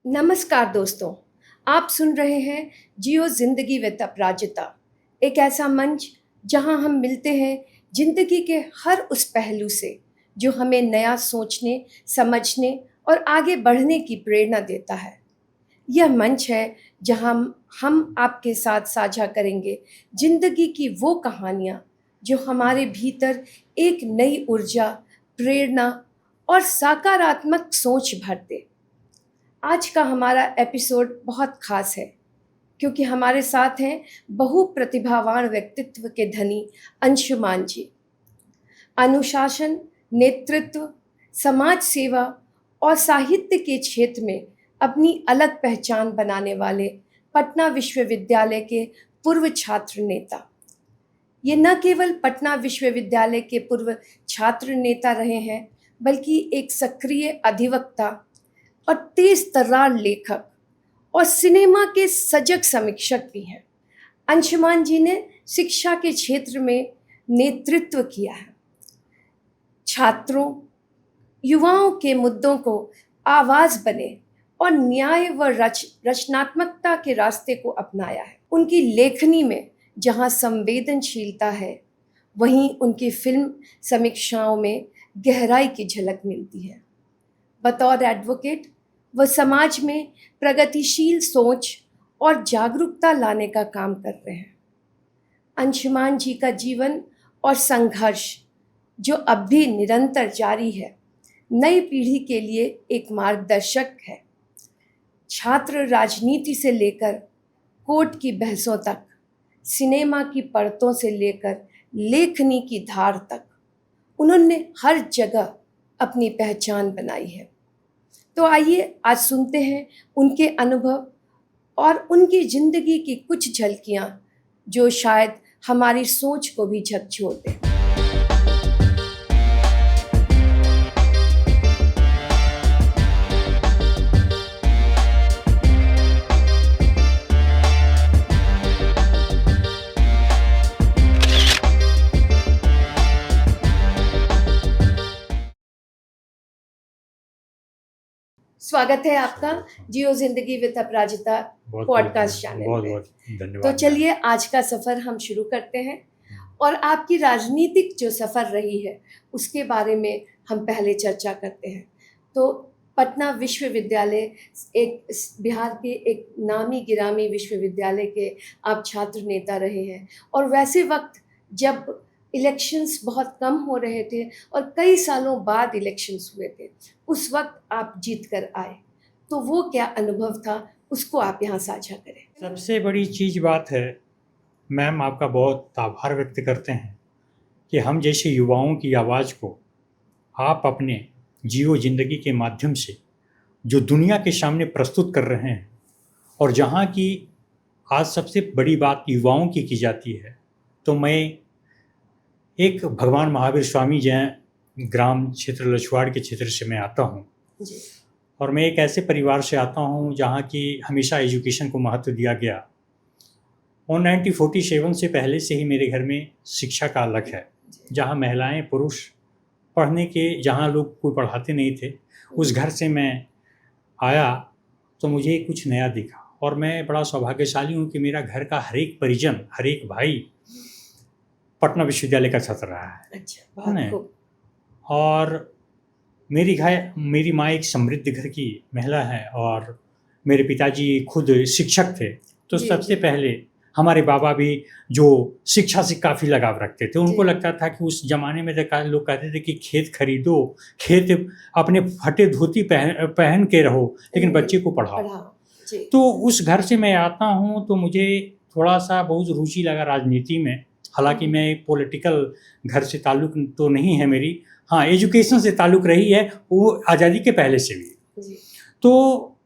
नमस्कार दोस्तों, आप सुन रहे हैं जियो जिंदगी विद अपराजिता, एक ऐसा मंच जहां हम मिलते हैं जिंदगी के हर उस पहलू से जो हमें नया सोचने, समझने और आगे बढ़ने की प्रेरणा देता है। यह मंच है जहां हम आपके साथ साझा करेंगे जिंदगी की वो कहानियां जो हमारे भीतर एक नई ऊर्जा, प्रेरणा और सकारात्मक सोच भर दे। आज का हमारा एपिसोड बहुत खास है क्योंकि हमारे साथ हैं बहुप्रतिभावान व्यक्तित्व के धनी अंशुमान जी। अनुशासन, नेतृत्व, समाज सेवा और साहित्य के क्षेत्र में अपनी अलग पहचान बनाने वाले पटना विश्वविद्यालय के पूर्व छात्र नेता। ये न केवल पटना विश्वविद्यालय के पूर्व छात्र नेता रहे हैं, बल्कि एक सक्रिय अधिवक्ता और तेज तर्रार लेखक और सिनेमा के सजग समीक्षक भी हैं। अंशुमान जी ने शिक्षा के क्षेत्र में नेतृत्व किया है, छात्रों, युवाओं के मुद्दों को आवाज बने और न्याय व रचनात्मकता के रास्ते को अपनाया है। उनकी लेखनी में जहां संवेदनशीलता है, वहीं उनकी फिल्म समीक्षाओं में गहराई की झलक मिलती है। बतौर एडवोकेट वह समाज में प्रगतिशील सोच और जागरूकता लाने का काम कर रहे हैं। अंशुमान जी का जीवन और संघर्ष, जो अब भी निरंतर जारी है, नई पीढ़ी के लिए एक मार्गदर्शक है। छात्र राजनीति से लेकर कोर्ट की बहसों तक, सिनेमा की परतों से लेकर लेखनी की धार तक, उन्होंने हर जगह अपनी पहचान बनाई है। तो आइए आज सुनते हैं उनके अनुभव और उनकी जिंदगी की कुछ झलकियां जो शायद हमारी सोच को भी झकझोर दें। स्वागत है आपका जियो जिंदगी विद अपराजिता पॉडकास्ट चैनल में। बहुत धन्यवाद। तो चलिए आज का सफ़र हम शुरू करते हैं और आपकी राजनीतिक जो सफ़र रही है उसके बारे में हम पहले चर्चा करते हैं। तो पटना विश्वविद्यालय, एक बिहार के एक नामी गिरामी विश्वविद्यालय के आप छात्र नेता रहे हैं, और वैसे वक्त जब इलेक्शंस बहुत कम हो रहे थे और कई सालों बाद इलेक्शंस हुए थे, उस वक्त आप जीत कर आए, तो वो क्या अनुभव था, उसको आप यहाँ साझा करें। सबसे बड़ी चीज़ बात है, मैम आपका बहुत आभार व्यक्त करते हैं कि हम जैसे युवाओं की आवाज़ को आप अपने जियो जिंदगी के माध्यम से जो दुनिया के सामने प्रस्तुत कर रहे हैं, और जहाँ की आज सबसे बड़ी बात युवाओं की जाती है। तो मैं एक भगवान महावीर स्वामी जैन ग्राम क्षेत्र लछवाड़ के क्षेत्र से मैं आता हूँ, और मैं एक ऐसे परिवार से आता हूँ जहाँ की हमेशा एजुकेशन को महत्व दिया गया। और 1947 से पहले से ही मेरे घर में शिक्षा का अलग है, जहाँ महिलाएं पुरुष पढ़ने के, जहाँ लोग कोई पढ़ाते नहीं थे, उस घर से मैं आया तो मुझे कुछ नया दिखा। और मैं बड़ा सौभाग्यशाली हूँ कि मेरा घर का हर एक परिजन, हर एक भाई पटना विश्वविद्यालय का छात्र रहा है। अच्छा, है ना? और मेरी माँ एक समृद्ध घर की महिला है और मेरे पिताजी खुद शिक्षक थे। तो सबसे पहले हमारे बाबा भी जो शिक्षा से काफ़ी लगाव रखते थे। उनको लगता था कि उस ज़माने में लोग कहते थे कि खेत खरीदो, खेत अपने फटे धोती पहन के रहो, लेकिन बच्चे को पढ़ाओ। तो उस घर से मैं आता हूँ तो मुझे थोड़ा सा बहुत रुचि लगा राजनीति में। हालांकि मैं एक पॉलिटिकल घर से ताल्लुक़ तो नहीं है मेरी, हाँ एजुकेशन से ताल्लुक़ रही है, वो आज़ादी के पहले से भी। तो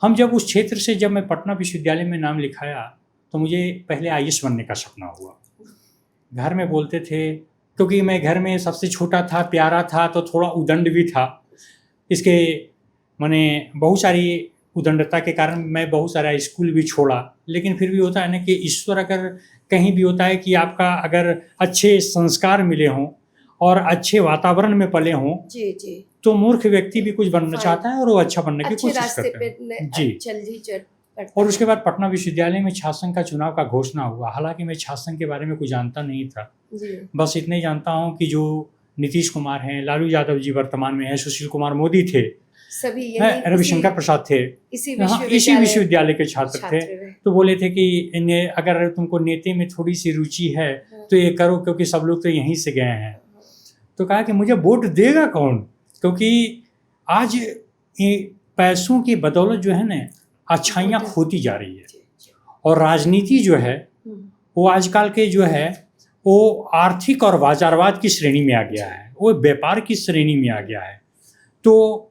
हम जब उस क्षेत्र से, जब मैं पटना विश्वविद्यालय में नाम लिखाया तो मुझे पहले आईएएस बनने का सपना हुआ। घर में बोलते थे, क्योंकि मैं घर में सबसे छोटा था, प्यारा था, तो थोड़ा उदंड भी था। इसके माने बहुत सारी उदंडता के कारण मैं बहुत सारा स्कूल भी छोड़ा। लेकिन फिर भी होता है ना कि ईश्वर अगर कहीं भी होता है कि आपका अगर अच्छे संस्कार मिले हों और अच्छे वातावरण में पले हों, तो मूर्ख व्यक्ति भी कुछ बनना Fine. चाहता है और वो अच्छा बनने की अच्छे कोशिश रास्ते करता पे है। जी। जल्दी करता और है। उसके बाद पटना विश्वविद्यालय में छात्र संघ का चुनाव का घोषणा हुआ। हालांकि मैं छात्र संघ के बारे में कुछ जानता नहीं था, जी बस इतने ही जानता हूँ कि जो नीतीश कुमार हैं, लालू यादव जी वर्तमान में हैं, सुशील कुमार मोदी थे, सभी हैं, यही रविशंकर प्रसाद थे, इसी हाँ, इसी विश्वविद्यालय के छात्र थे। तो बोले थे कि इन्हें अगर तुमको नेते में थोड़ी सी रुचि है तो ये करो, क्योंकि सब लोग तो यहीं से गए हैं। तो कहा कि मुझे वोट देगा कौन, क्योंकि आज ये पैसों की बदौलत जो है ना अच्छाइयाँ खोती जा रही है, और राजनीति जो है वो आजकल के जो है वो आर्थिक और बाजारवाद की श्रेणी में आ गया है, वो व्यापार की श्रेणी में आ गया है। तो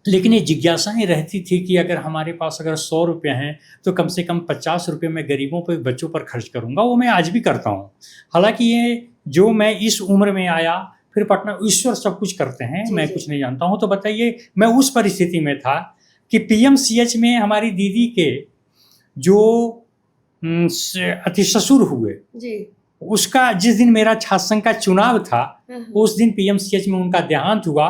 लेकिन ये जिज्ञासाएं रहती थी कि अगर हमारे पास अगर 100 रुपये हैं तो कम से कम 50 रुपये मैं गरीबों पर, बच्चों पर खर्च करूंगा। वो मैं आज भी करता हूँ। हालांकि ये जो मैं इस उम्र में आया, फिर पटना, ईश्वर सब कुछ करते हैं, मैं कुछ नहीं जानता हूँ। तो बताइए, मैं उस परिस्थिति में था कि PMCH में हमारी दीदी के जो अति ससुर हुए जी, उसका जिस दिन मेरा छात्र संघ का चुनाव था उस दिन PMCH में उनका देहांत हुआ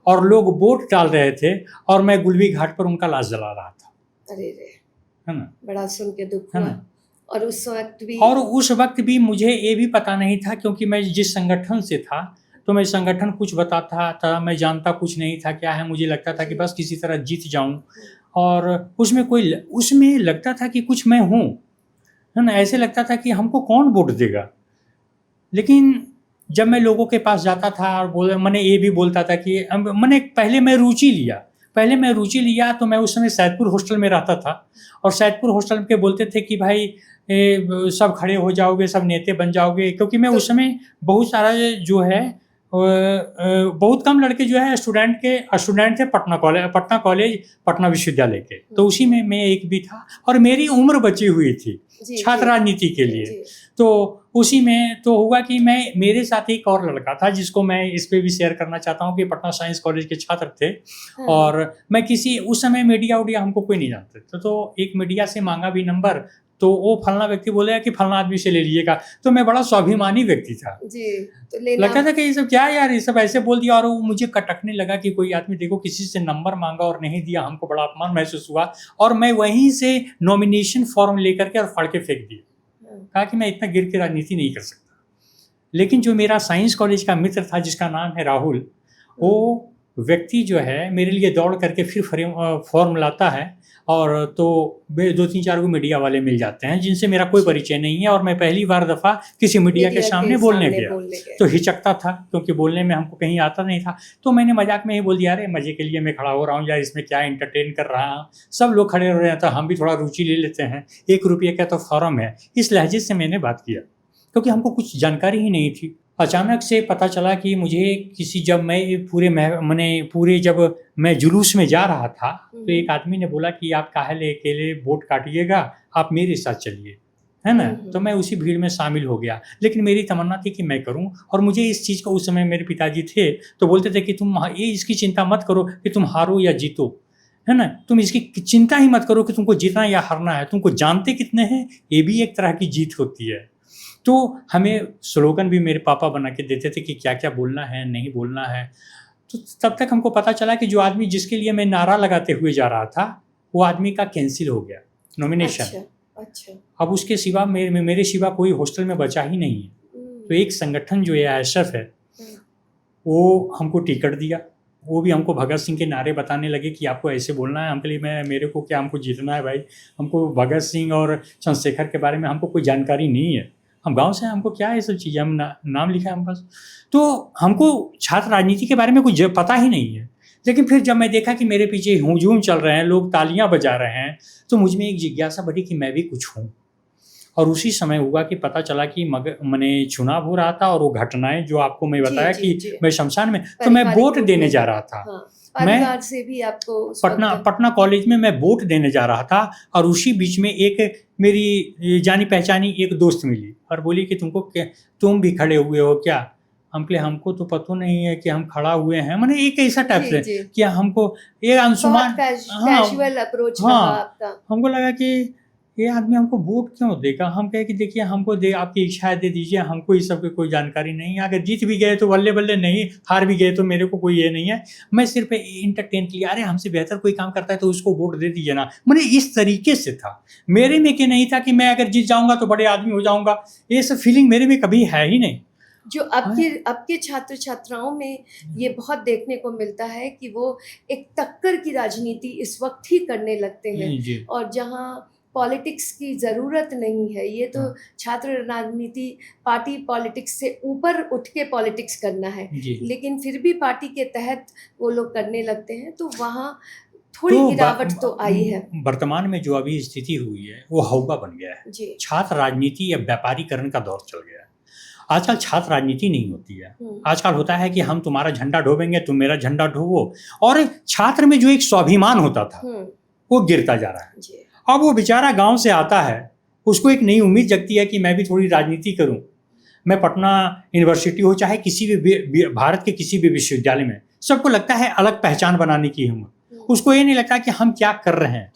और लोग वोट डाल रहे थे और मैं गुलबी घाट पर उनका लाश जला रहा था। अरे रे, है ना, बड़ा सुन के दुख है हुआ। ना। और उस वक्त भी मुझे ये भी पता नहीं था, क्योंकि मैं जिस संगठन से था तो मैं संगठन कुछ बताता था, मैं जानता कुछ नहीं था क्या है। मुझे लगता था कि बस किसी तरह जीत जाऊं, और उसमें लगता था कि कुछ मैं हूँ, है ना। ऐसे लगता था कि हमको कौन वोट देगा। लेकिन जब मैं लोगों के पास जाता था और मैंने ये भी बोलता था कि मैंने पहले मैं रुचि लिया तो मैं उस समय सैदपुर हॉस्टल में रहता था, और सैदपुर हॉस्टल के बोलते थे कि भाई सब खड़े हो जाओगे, सब नेते बन जाओगे, क्योंकि मैं उस समय बहुत सारा जो है बहुत कम लड़के जो है स्टूडेंट थे पटना कॉलेज पटना विश्वविद्यालय के, तो उसी में मैं एक भी था, और मेरी उम्र बची हुई थी छात्र राजनीति के लिए। तो उसी में तो हुआ कि मेरे साथ एक और लड़का था जिसको मैं इस पे भी शेयर करना चाहता हूँ कि पटना साइंस कॉलेज के छात्र थे। और मैं उस समय मीडिया हमको कोई नहीं जानते थे, तो एक मीडिया से मांगा भी नंबर, तो वो फलना व्यक्ति बोलेगा कि फलना आदमी से ले लीजिएगा। तो मैं बड़ा स्वाभिमानी व्यक्ति था जी, तो लगता था कि ये सब क्या यार, ये सब ऐसे बोल दिया। और वो मुझे कटकने लगा कि कोई आदमी देखो किसी से नंबर मांगा और नहीं दिया, हमको बड़ा अपमान महसूस हुआ। और मैं वहीं से नॉमिनेशन फॉर्म लेकर के और फाड़ के फेंक दिया, कहा कि मैं इतना गिर के राजनीति नहीं कर सकता। लेकिन जो मेरा साइंस कॉलेज का मित्र था जिसका नाम है राहुल, वो व्यक्ति जो है मेरे लिए दौड़ करके फिर फॉर्म लाता है, और तो 2-3-4 को मीडिया वाले मिल जाते हैं जिनसे मेरा कोई परिचय नहीं है। और मैं पहली बार दफ़ा किसी मीडिया के सामने बोलने गया तो हिचकता था, क्योंकि बोलने में हमको कहीं आता नहीं था। तो मैंने मजाक में ही बोल दिया, अरे मजे के लिए मैं खड़ा हो रहा हूँ यार, इसमें क्या एंटरटेन कर रहा हूँ, सब लोग खड़े हो रहे हैं तो हम भी थोड़ा रुचि ले लेते हैं, 1 रुपये का तो फॉर्म है। इस लहजे से मैंने बात किया, क्योंकि हमको कुछ जानकारी ही नहीं थी। अचानक से पता चला कि मुझे जब मैं जुलूस में जा रहा था तो एक आदमी ने बोला कि आप काहे अकेले वोट काटिएगा, आप मेरे साथ चलिए, है ना। तो मैं उसी भीड़ में शामिल हो गया। लेकिन मेरी तमन्ना थी कि मैं करूं, और मुझे इस चीज़ को, उस समय मेरे पिताजी थे तो बोलते थे कि तुम इसकी चिंता मत करो कि तुम हारो या जीतो, है ना, तुम इसकी चिंता ही मत करो कि तुमको जीतना या हारना है, तुमको जानते कितने हैं, ये भी एक तरह की जीत होती है। तो हमें स्लोगन भी मेरे पापा बना के देते थे कि क्या क्या बोलना है, नहीं बोलना है। तो तब तक हमको पता चला कि जो आदमी जिसके लिए मैं नारा लगाते हुए जा रहा था वो आदमी का कैंसिल हो गया नॉमिनेशन। अच्छा। अब उसके सिवा मेरे सिवा कोई हॉस्टल में बचा ही नहीं है। तो एक संगठन जो है ISF है, वो हमको टिकट दिया, वो भी हमको भगत सिंह के नारे बताने लगे कि आपको ऐसे बोलना है। मेरे को क्या, हमको जीतना है भाई, हमको भगत सिंह और चंद्रशेखर के बारे में हमको कोई जानकारी नहीं है, हम गांव से हैं, हमको क्या है ये सब चीज़ें, हम नाम लिखा है हम बस। तो हमको छात्र राजनीति के बारे में कुछ पता ही नहीं है। लेकिन फिर जब मैं देखा कि मेरे पीछे हुजूम चल रहे हैं, लोग तालियां बजा रहे हैं, तो मुझ में एक जिज्ञासा बढ़ी कि मैं भी कुछ हूँ। और उसी समय हुआ कि पता चला कि मैंने चुनाव हो रहा था, और वो घटनाएं जो आपको मैं बताया कि मैं शमशान में, तो मैं वोट देने जा रहा था। परिवार से भी आपको पटना कॉलेज में मैं वोट देने जा रहा था, और उसी बीच में एक मेरी जानी पहचानी एक दोस्त मिली और बोली कि तुम भी खड़े हुए हो क्या? हमको तो पता नहीं है कि हम खड़ा हुए हैं। मैंने एक ऐसा टाइप से कि हमको एक अंशुमान कैजुअल अप्रोच रहा आपका। हमको लगा कि ये आदमी हमको वोट क्यों देगा? हम कहे कि देखिए हमको दे, आपकी इच्छा है दे दीजिए, हमको इस सब की कोई जानकारी नहीं है। अगर जीत भी गए तो बल्ले-बल्ले, नहीं हार भी गए तो मेरे को कोई ये नहीं है। मैं सिर्फ़ एंटरटेन के लिए, अरे हमसे बेहतर कोई काम करता है तो उसको वोट दे दीजिए ना। माने इस तरीके से था। मेरे में कि नहीं था कि मैं अगर जीत जाऊँगा तो बड़े आदमी हो जाऊँगा। ये सब फीलिंग मेरे में कभी है ही नहीं। जो अब के छात्र-छात्राओं में ये बहुत देखने को मिलता है कि वो एक टक्कर की राजनीति इस वक़्त ही करने लगते हैं, जी। और जहाँ पॉलिटिक्स की ज़रूरत नहीं है। ये तो हाँ। छात्र राजनीति पार्टी पॉलिटिक्स से ऊपर उठ के पॉलिटिक्स करना है, जी। लेकिन फिर भी पार्टी के तहत वो लोग करने लगते हैं, तो वहाँ थोड़ी तो गिरावट तो आई है। वर्तमान में जो अभी स्थिति हुई है वो हौवा बन गया है। जी। छात्र राजनीति या व्यापारीकरण का दौर चल गया है। आजकल छात्र राजनीति नहीं होती है। आजकल होता है कि हम तुम्हारा झंडा ढोवेंगे, तुम मेरा झंडा ढोवो, और छात्र में जो एक स्वाभिमान होता था वो गिरता जा रहा है। जी। अब वो बेचारा गांव से आता है, उसको एक नई उम्मीद जगती है कि मैं भी थोड़ी राजनीति करूं। मैं पटना यूनिवर्सिटी हो चाहे किसी भी भारत के किसी भी विश्वविद्यालय में, सबको लगता है अलग पहचान बनाने की हिम्मत। उसको ये नहीं लगता कि हम क्या कर रहे हैं।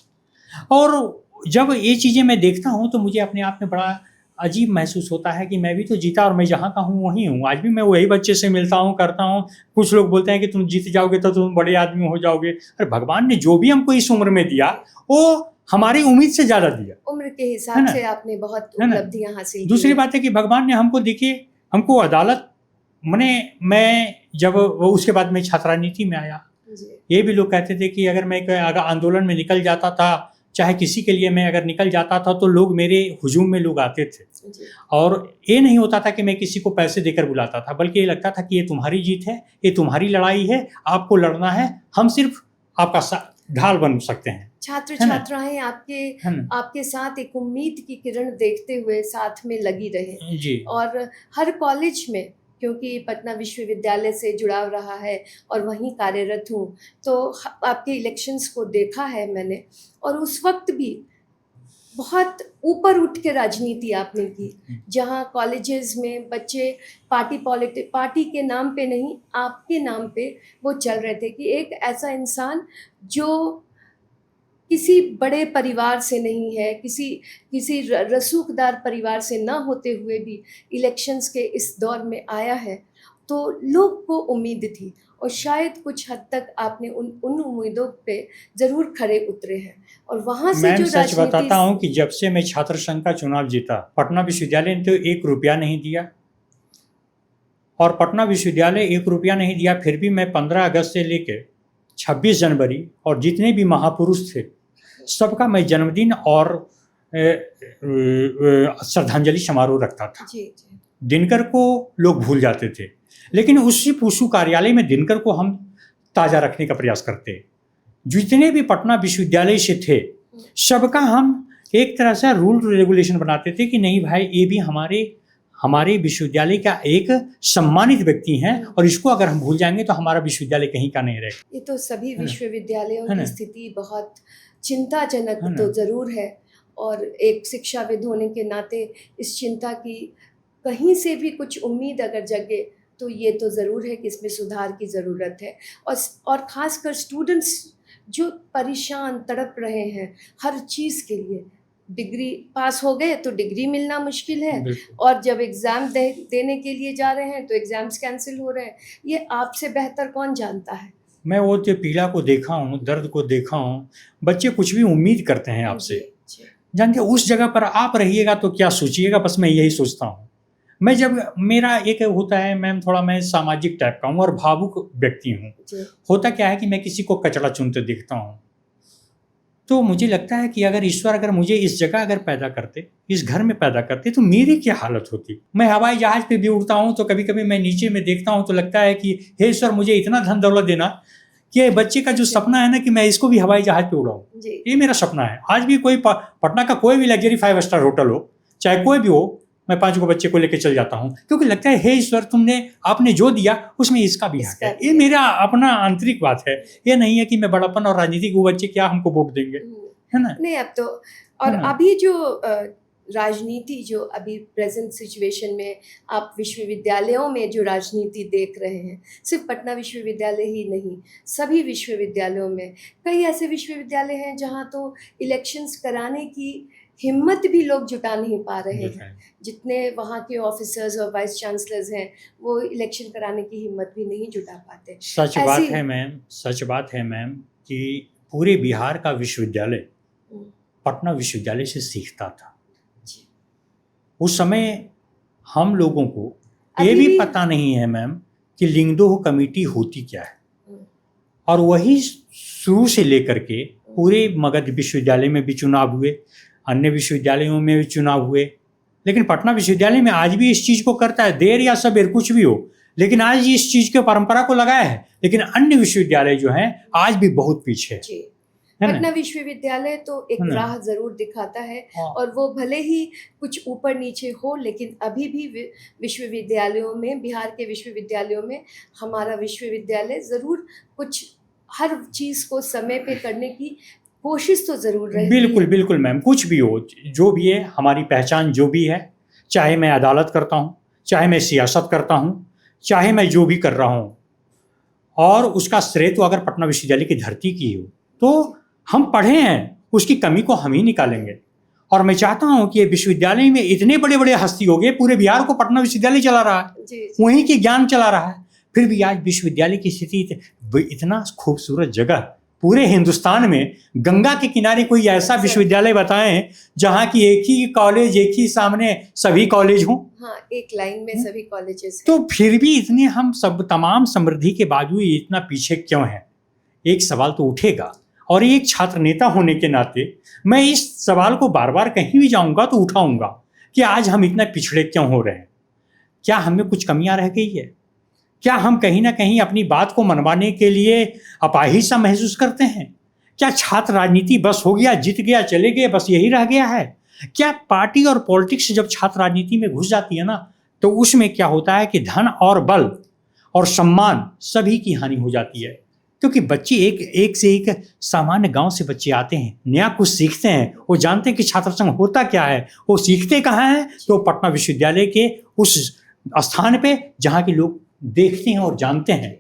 और जब ये चीज़ें मैं देखता हूँ तो मुझे अपने आप में बड़ा अजीब महसूस होता है कि मैं भी तो जीता और मैं जहाँ का हूँ वहीं हूँ। आज भी मैं वही बच्चे से मिलता हूँ, करता हूँ। कुछ लोग बोलते हैं कि तुम जीत जाओगे तो तुम बड़े आदमी हो जाओगे। अरे भगवान ने जो भी हमको इस उम्र में दिया वो हमारी उम्मीद से ज़्यादा दिया। उम्र के हिसाब से आपने बहुत उपलब्धियां हासिल की। दूसरी बात है कि भगवान ने हमको, देखिए हमको अदालत, मैं जब उसके बाद में छात्र राजनीति में आया, ये भी लोग कहते थे कि अगर मैं अगर आंदोलन में निकल जाता था, चाहे किसी के लिए मैं अगर निकल जाता था, तो लोग मेरे हुजूम में लोग आते थे। और ये नहीं होता था कि मैं किसी को पैसे देकर बुलाता था, बल्कि ये लगता था कि ये तुम्हारी जीत है, ये तुम्हारी लड़ाई है, आपको लड़ना है, हम सिर्फ आपका ढाल बन सकते हैं। छात्र छात्राएं आपके साथ एक उम्मीद की किरण देखते हुए साथ में लगी रहे। जी। और हर कॉलेज में, क्योंकि पटना विश्वविद्यालय से जुड़ाव रहा है और वहीं कार्यरत हूँ, तो आपके इलेक्शंस को देखा है मैंने, और उस वक्त भी बहुत ऊपर उठ के राजनीति आपने की, जहाँ कॉलेजेस में बच्चे पार्टी के नाम पे नहीं, आपके नाम पे वो चल रहे थे कि एक ऐसा इंसान जो किसी बड़े परिवार से नहीं है, किसी रसूखदार परिवार से ना होते हुए भी इलेक्शंस के इस दौर में आया है, तो लोग को उम्मीद थी, और शायद कुछ हद तक आपने उन उम्मीदों पे ज़रूर खरे उतरे हैं। और वहाँ से जो सच बताता हूँ कि जब से मैं छात्र संघ का चुनाव जीता, पटना विश्वविद्यालय ने तो 1 रुपया नहीं दिया, और पटना विश्वविद्यालय 1 रुपया नहीं दिया, फिर भी मैं 15 अगस्त से लेकर 26 जनवरी और जितने भी महापुरुष थे सबका मैं जन्मदिन और श्रद्धांजलि समारोह रखता था। जी, जी। दिनकर को लोग भूल जाते थे, लेकिन उसी पूसू कार्यालय में दिनकर को हम ताज़ा रखने का प्रयास करते। जितने भी पटना विश्वविद्यालय से थे सबका हम एक तरह से रूल रेगुलेशन बनाते थे कि नहीं भाई, ये भी हमारे विश्वविद्यालय का एक सम्मानित व्यक्ति हैं, और इसको अगर हम भूल जाएंगे तो हमारा विश्वविद्यालय कहीं का नहीं रहेगा। ये तो सभी विश्वविद्यालयों की स्थिति बहुत चिंताजनक तो ज़रूर है, और एक शिक्षाविद होने के नाते इस चिंता की कहीं से भी कुछ उम्मीद अगर जगे तो ये तो ज़रूर है कि इसमें सुधार की ज़रूरत है। और ख़ासकर स्टूडेंट्स जो परेशान तड़प रहे हैं हर चीज़ के लिए, डिग्री पास हो गए तो डिग्री मिलना मुश्किल है, और जब एग्ज़ाम देने के लिए जा रहे हैं तो एग्ज़ाम्स कैंसिल हो रहे हैं। ये आपसे बेहतर कौन जानता है। मैं वो जो पीड़ा को देखा हूँ, दर्द को देखा हूँ। बच्चे कुछ भी उम्मीद करते हैं आपसे, जानते उस जगह पर आप रहिएगा तो क्या सोचिएगा, बस मैं यही सोचता हूँ। मैं जब मेरा एक होता है मैम, थोड़ा मैं सामाजिक टाइप का हूँ और भावुक व्यक्ति हूँ। होता क्या है कि मैं किसी को कचड़ा चुनते देखता हूँ तो मुझे लगता है कि अगर ईश्वर अगर मुझे इस जगह अगर पैदा करते, इस घर में पैदा करते, तो मेरी क्या हालत होती। मैं हवाई जहाज पे भी उड़ता हूँ तो कभी कभी मैं नीचे में देखता हूँ तो लगता है कि हे ईश्वर, मुझे इतना धन दौलत देना कि बच्चे का जो सपना है ना कि मैं इसको भी हवाई जहाज पे उड़ाऊँ, ये मेरा सपना है। आज भी कोई पटना का कोई भी लग्जरी 5 स्टार होटल हो, चाहे कोई भी हो, मैं 5 को बच्चे को लेकर चल जाता हूँ, क्योंकि लगता है हे ईश्वर, आपने जो दिया उसमें इसका भी हक है। ये मेरा अपना आंतरिक बात है, ये नहीं है कि मैं बड़ापन और राजनीति को बच्चे क्या हमको वोट देंगे, है ना। नहीं, अब तो और अभी जो राजनीति जो अभी प्रेजेंट सिचुएशन में आप विश्वविद्यालयों में जो राजनीति देख रहे हैं, सिर्फ पटना विश्वविद्यालय ही नहीं, सभी विश्वविद्यालयों में कई ऐसे विश्वविद्यालय हैं जहाँ तो इलेक्शंस कराने की हिम्मत भी लोग जुटा नहीं पा रहे जो हैं। है। जितने वहाँ के ऑफिसर्स और वाइस चांसलर्स हैं, वो इलेक्शन कराने की हिम्मत भी नहीं जुटा पाते। सच बात ऐसी है मैम, सच बात है मैम कि पूरे बिहार का विश्वविद्यालय हम्म, पटना विश्वविद्यालय से सीखता था। जी। उस समय हम लोगों को ये अभी भी भी पता नहीं है मैम कि लिंगदोह कमेटी होती क्या है, हम्म, और वही शुरू से लेकर के पूरे मगध विश्वविद्यालय में भी चुनाव हुए, अन्य विश्वविद्यालयों में भी चुनाव हुए, लेकिन पटना विश्वविद्यालय में आज भी इस चीज़ को करता है, देर या सवेर कुछ भी हो, लेकिन आज इस चीज़ के परंपरा को लगाया है। लेकिन अन्य विश्वविद्यालय जो हैं आज भी बहुत पीछे जी। है पटना ना, विश्वविद्यालय तो एक है ना। राह जरूर दिखाता है, हाँ। और वो भले ही कुछ ऊपर नीचे हो, लेकिन अभी भी विश्वविद्यालयों में, बिहार के विश्वविद्यालयों में हमारा विश्वविद्यालय जरूर कुछ हर चीज़ को समय पे करने की कोशिश तो जरूर रहती बिल्कुल है। बिल्कुल मैम, कुछ भी हो, जो भी है, हमारी पहचान जो भी है, चाहे मैं अदालत करता हूँ, चाहे मैं सियासत करता हूँ, चाहे मैं जो भी कर रहा हूँ, और उसका श्रेय तो अगर पटना विश्वविद्यालय की धरती की हो, तो हम पढ़े हैं, उसकी कमी को हम ही निकालेंगे। और मैं चाहता हूँ कि ये विश्वविद्यालय में इतने बड़े बड़े हस्ती हो गए, पूरे बिहार को पटना विश्वविद्यालय चला रहा है, जी जी। वहीं के ज्ञान चला रहा है, फिर भी आज विश्वविद्यालय की स्थिति इतना खूबसूरत जगह पूरे हिंदुस्तान में, गंगा के किनारे कोई ऐसा विश्वविद्यालय बताएं जहाँ की एक ही कॉलेज, एक ही सामने सभी कॉलेज हों। हाँ, एक लाइन में सभी कॉलेजेस हैं। तो फिर भी इतने हम सब तमाम समृद्धि के बावजूद इतना पीछे क्यों हैं? एक सवाल तो उठेगा, और एक छात्र नेता होने के नाते मैं इस सवाल को बार बार कहीं भी जाऊंगा तो उठाऊंगा कि आज हम इतना पिछड़े क्यों हो रहे हैं? क्या हमें कुछ कमियां रह गई है? क्या हम कहीं ना कहीं अपनी बात को मनवाने के लिए अपाहिज सा महसूस करते हैं? क्या छात्र राजनीति बस हो गया, जीत गया, चले गए, बस यही रह गया है? क्या पार्टी और पॉलिटिक्स जब छात्र राजनीति में घुस जाती है ना, तो उसमें क्या होता है कि धन और बल और सम्मान सभी की हानि हो जाती है। क्योंकि बच्चे एक से एक सामान्य गांव से बच्चे आते हैं, नया कुछ सीखते हैं, वो जानते हैं कि छात्र संघ होता क्या है, वो सीखते कहाँ हैं, तो पटना विश्वविद्यालय के उस स्थान पे जहाँ के लोग देखते हैं और जानते हैं।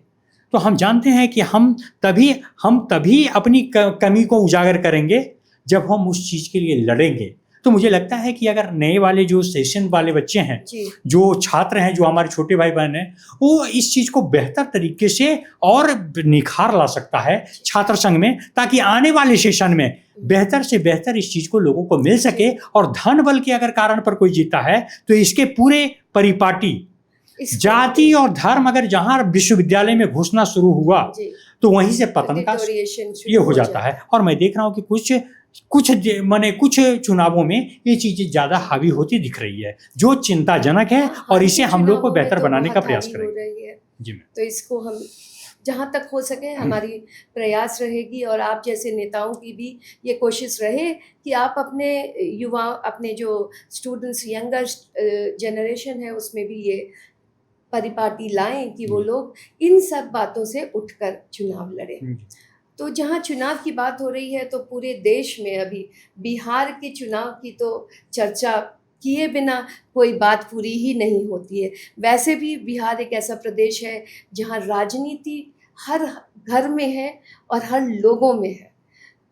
तो हम जानते हैं कि हम तभी अपनी कमी को उजागर करेंगे जब हम उस चीज़ के लिए लड़ेंगे। तो मुझे लगता है कि अगर नए वाले जो सेशन वाले बच्चे हैं, जो छात्र हैं, जो हमारे छोटे भाई बहन हैं, वो इस चीज़ को बेहतर तरीके से और निखार ला सकता है छात्र संघ में, ताकि आने वाले सेशन में बेहतर से बेहतर इस चीज़ को लोगों को मिल सके। और धन बल के अगर कारण पर कोई जीता है तो इसके पूरे परिपाटी जाति और धर्म अगर जहाँ विश्वविद्यालय में घुसना शुरू हुआ तो वहीं से पतन का ये हो जाता है। और मैं देख रहा हूँ कि कुछ चुनावों में ये चीजें ज्यादा हावी होती दिख रही है, जो चिंताजनक है, और इसे हम लोग को बेहतर बनाने का प्रयास करेंगे। जी मैम। तो इसको हम जहाँ तक हो सके हमारी प्रयास रहेगी, और आप जैसे नेताओं की भी ये कोशिश रहे कि आप अपने युवा, अपने जो स्टूडेंट्स, यंगर जनरेशन है, उसमें भी ये परिपाटी लाएं कि वो लोग इन सब बातों से उठकर चुनाव लड़ें। तो जहाँ चुनाव की बात हो रही है, तो पूरे देश में अभी बिहार के चुनाव की तो चर्चा किए बिना कोई बात पूरी ही नहीं होती है। वैसे भी बिहार एक ऐसा प्रदेश है जहाँ राजनीति हर घर में है और हर लोगों में है।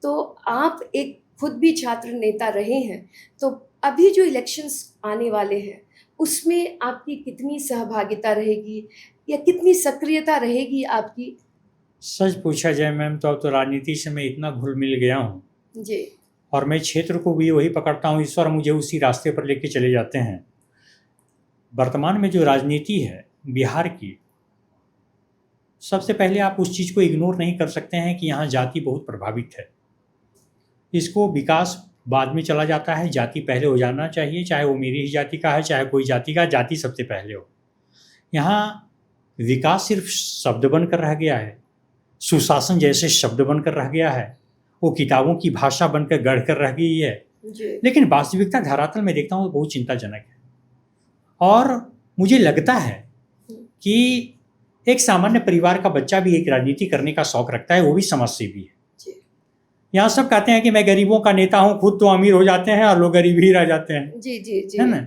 तो आप एक खुद भी छात्र नेता रहे हैं, तो अभी जो इलेक्शंस आने वाले हैं उसमें आपकी कितनी सहभागिता रहेगी या कितनी सक्रियता रहेगी आपकी? सच पूछा जाए मैम तो अब तो राजनीति से मैं इतना घुल मिल गया हूँ जी, और मैं क्षेत्र को भी वही पकड़ता हूँ, ईश्वर मुझे उसी रास्ते पर लेके चले जाते हैं। वर्तमान में जो राजनीति है बिहार की, सबसे पहले आप उस चीज़ को इग्नोर नहीं कर सकते हैं कि यहाँ जाति बहुत प्रभावित है। इसको विकास बाद में चला जाता है, जाति पहले हो जाना चाहिए, चाहे वो मेरी ही जाति का है, चाहे कोई जाति का, जाति सबसे पहले हो। यहाँ विकास सिर्फ शब्द बनकर रह गया है, सुशासन जैसे शब्द बनकर रह गया है, वो किताबों की भाषा बनकर गढ़ कर रह गई है। लेकिन वास्तविकता धरातल में देखता हूँ बहुत चिंताजनक है। और मुझे लगता है कि एक सामान्य परिवार का बच्चा भी एक राजनीति करने का शौक रखता है, वो भी समाजसेवी है। यहाँ सब कहते हैं कि मैं गरीबों का नेता हूँ, खुद तो अमीर हो जाते हैं और लोग गरीब ही रह जाते हैं। जी जी जी, है ना?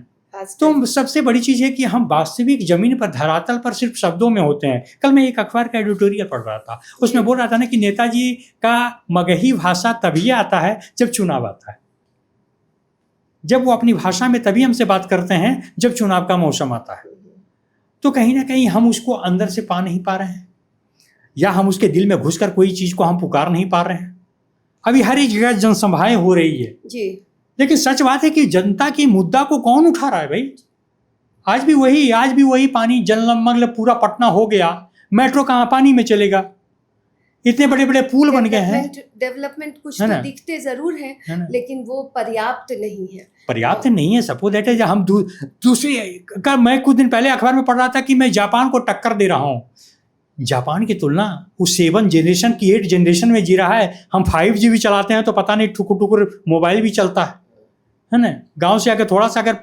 तो सबसे बड़ी चीज़ है कि हम वास्तविक जमीन पर, धरातल पर सिर्फ शब्दों में होते हैं। कल मैं एक अखबार का एडिटोरियल पढ़ रहा था, उसमें बोल रहा था ना कि नेताजी का मगही भाषा तभी आता है जब चुनाव आता है। जब वो अपनी भाषा में तभी हमसे बात करते हैं जब चुनाव का मौसम आता है। तो कहीं ना कहीं हम उसको अंदर से पा नहीं पा रहे हैं, या हम उसके दिल में घुसकर कोई चीज़ को हम पुकार नहीं पा रहे हैं। अभी हर एक जगह जनसभाएं हो रही है जी, लेकिन सच बात है कि जनता की मुद्दा को कौन उठा रहा है भाई? आज भी वही पानी जलमग्न पूरा पटना हो गया, मेट्रो कहाँ पानी में चलेगा? इतने बड़े बड़े पुल बन गए हैं। डेवलपमेंट कुछ है तो ना? दिखते जरूर हैं, है ना? लेकिन वो पर्याप्त नहीं है। पर्याप्त नहीं है। सपोज दैट है, हम दूसरी का, मैं कुछ दिन पहले अखबार में पढ़ रहा था कि मैं जापान को टक्कर दे रहा हूँ। जापान की तुलना उस 7 जनरेशन की 8 जनरेशन में जी रहा है। हम 5G भी चलाते हैं तो पता नहीं ठुकुर ठुकुर मोबाइल भी चलता है ना? गांव से अगर थोड़ा सा अगर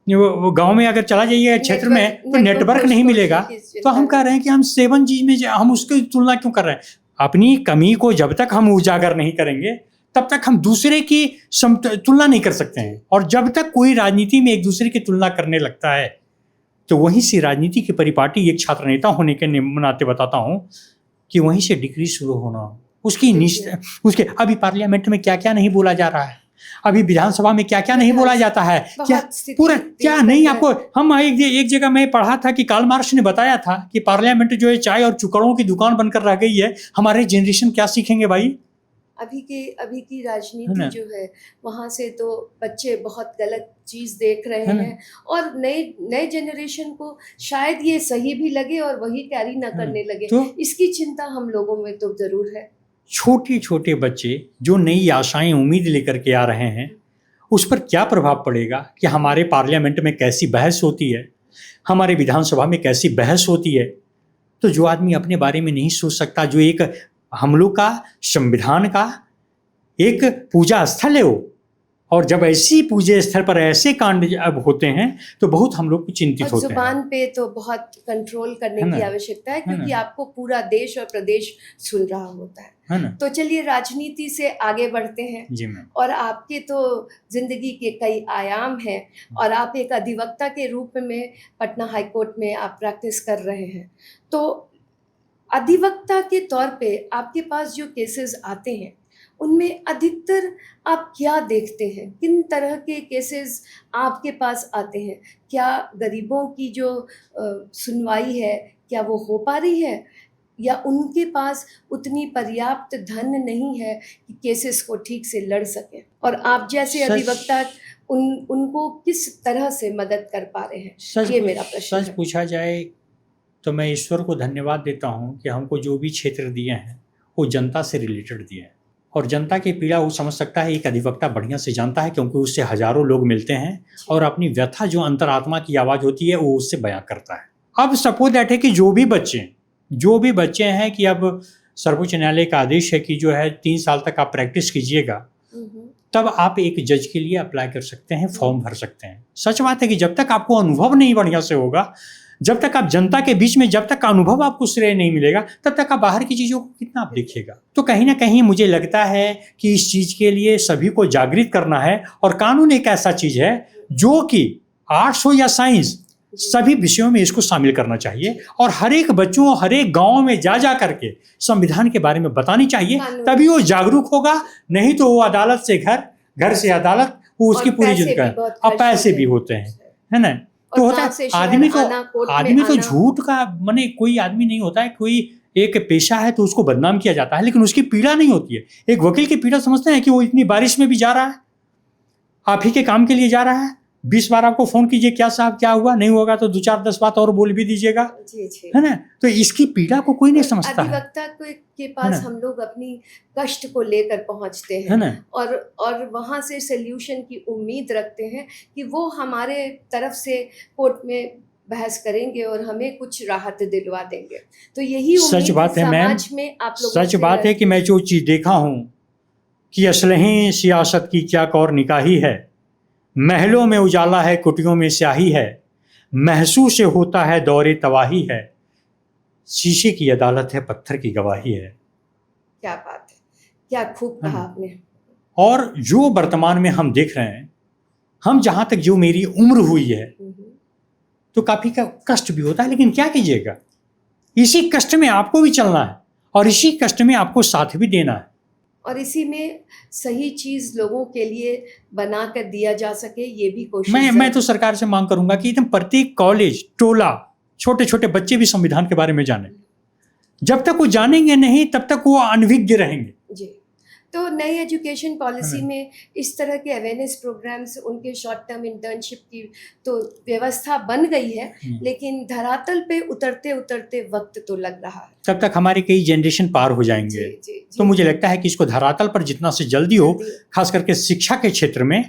गांव में अगर चला जाइए क्षेत्र में तो नेटवर्क नहीं मिलेगा। तो हम कह रहे हैं कि हम 7G में हम उसकी तुलना क्यों कर रहे हैं? अपनी कमी को जब तक हम उजागर नहीं करेंगे तब तक हम दूसरे की तुलना नहीं कर सकते हैं। और जब तक कोई राजनीति में एक दूसरे की तुलना करने लगता है तो वहीं से राजनीति की परिपाटी, एक छात्र नेता होने के नाते बताता हूं कि वहीं से डिग्री शुरू होना। उसके अभी पार्लियामेंट में क्या क्या नहीं बोला जा रहा है, अभी विधानसभा में क्या क्या नहीं बोला जाता है, क्या पूरा क्या नहीं। आपको हम एक जगह मैं पढ़ा था कि कार्ल मार्क्स ने बताया था कि पार्लियामेंट जो है चाय और चुकड़ों की दुकान बनकर रह गई है। हमारे जनरेशन क्या सीखेंगे भाई? अभी की राजनीति जो है वहाँ से तो बच्चे बहुत गलत चीज़ देख रहे हैं, और नए जनरेशन को शायद ये सही भी लगे और वही कैरी ना करने लगे। तो इसकी चिंता हम लोगों में तो ज़रूर है। छोटे छोटे बच्चे जो नई आशाएं उम्मीद लेकर के आ रहे हैं, उस पर क्या प्रभाव पड़ेगा कि हमारे पार्लियामेंट में कैसी बहस होती है, हमारे विधानसभा में कैसी बहस होती है। तो जो आदमी अपने बारे में नहीं सोच सकता, जो एक हम लोग का संविधान का एक पूजा स्थल है वो, और जब ऐसी पूजा स्थल पर ऐसे कांड अब होते हैं तो बहुत हम लोग चिंतित होते हैं। जुबान पे तो बहुत कंट्रोल करने की आवश्यकता है, क्योंकि आपको पूरा देश और प्रदेश सुन रहा होता है ना? तो चलिए राजनीति से आगे बढ़ते हैं जी मैम। और आपके तो जिंदगी के कई आयाम हैं, और आप एक अधिवक्ता के रूप में पटना हाई कोर्ट में आप प्रैक्टिस कर रहे हैं। तो अधिवक्ता के तौर पे आपके पास जो केसेस आते हैं उनमें अधिकतर आप क्या देखते हैं? किन तरह के केसेस आपके पास आते हैं? क्या गरीबों की जो सुनवाई है क्या वो हो पा रही है, या उनके पास उतनी पर्याप्त धन नहीं है कि केसेस को ठीक से लड़ सकें? और आप जैसे अधिवक्ता उनको किस तरह से मदद कर पा रहे हैं? ये मेरा प्रश्न है। सच पूछा जाए तो मैं ईश्वर को धन्यवाद देता हूँ कि हमको जो भी क्षेत्र दिए हैं वो जनता से रिलेटेड दिए हैं, और जनता की पीड़ा वो समझ सकता है, एक अधिवक्ता बढ़िया से जानता है, क्योंकि उससे हजारों लोग मिलते हैं और अपनी व्यथा जो अंतरात्मा की आवाज़ होती है वो उससे बयां करता है। अब सपोज दैट है कि जो भी बच्चे हैं कि अब सर्वोच्च न्यायालय का आदेश है कि जो है 3 साल तक आप प्रैक्टिस कीजिएगा, तब आप एक जज के लिए अप्लाई कर सकते हैं, फॉर्म भर सकते हैं। सच बात है कि जब तक आपको अनुभव नहीं बढ़िया से होगा, जब तक आप जनता के बीच में जब तक अनुभव आपको श्रेय नहीं मिलेगा, तब तक आप बाहर की चीज़ों को कितना आप देखिएगा। तो कहीं ना कहीं मुझे लगता है कि इस चीज़ के लिए सभी को जागृत करना है, और कानून एक ऐसा चीज़ है जो कि आर्ट्स हो या साइंस, सभी विषयों में इसको शामिल करना चाहिए, और हर एक बच्चों, हर एक गाँव में जा करके संविधान के बारे में बतानी चाहिए, तभी वो जागरूक होगा। नहीं तो वो अदालत से घर से अदालत, वो उसकी पूरी जिंदगी, और पैसे भी होते हैं, है ना? तो होता है आदमी तो झूठ का माने कोई आदमी नहीं होता है, कोई एक पेशा है तो उसको बदनाम किया जाता है, लेकिन उसकी पीड़ा नहीं होती है। एक वकील की पीड़ा समझते हैं कि वो इतनी बारिश में भी जा रहा है, आप ही के काम के लिए जा रहा है, 20 बार आपको फोन कीजिए, क्या साहब क्या हुआ, नहीं होगा तो 2-4-10 बात और बोल भी दीजिएगा, है ना? तो इसकी पीड़ा को कोई नहीं समझता है। अधिवक्ता के पास हम लोग अपनी कष्ट को लेकर पहुंचते हैं, और वहां से सल्यूशन की उम्मीद रखते हैं कि वो हमारे तरफ से कोर्ट में बहस करेंगे और हमें कुछ राहत दिलवा देंगे। तो यही सच बात है मैम, सच बात है कि मैं जो चीज़ देखा हूँ कि असलहें सियासत की क्या कौर निकाही है, महलों में उजाला है, कुटियों में स्याही है, महसूस होता है दौरे तबाही है, शीशे की अदालत है, पत्थर की गवाही है। क्या बात है, क्या खूब कहा आपने। और जो वर्तमान में हम देख रहे हैं, हम जहाँ तक जो मेरी उम्र हुई है तो काफ़ी कष्ट भी होता है, लेकिन क्या कीजिएगा, इसी कष्ट में आपको भी चलना है और इसी कष्ट में आपको साथ भी देना है। और इसी में सही चीज़ लोगों के लिए बना कर दिया जा सके, ये भी कोशिश मैं तो सरकार से मांग करूंगा कि एकदम प्रत्येक कॉलेज, टोला, छोटे छोटे बच्चे भी संविधान के बारे में जाने। जब तक वो जानेंगे नहीं तब तक वो अनभिज्ञ रहेंगे। जी। तो नई एजुकेशन पॉलिसी में इस तरह के अवेयरनेस प्रोग्राम्स, उनके शॉर्ट टर्म इंटर्नशिप की तो व्यवस्था बन गई है, लेकिन धरातल पे उतरते उतरते वक्त तो लग रहा है। तब तक हमारे कई जनरेशन पार हो जाएंगे। जी, जी, जी। तो मुझे लगता है कि इसको धरातल पर जितना से जल्दी हो, खास करके शिक्षा के क्षेत्र में,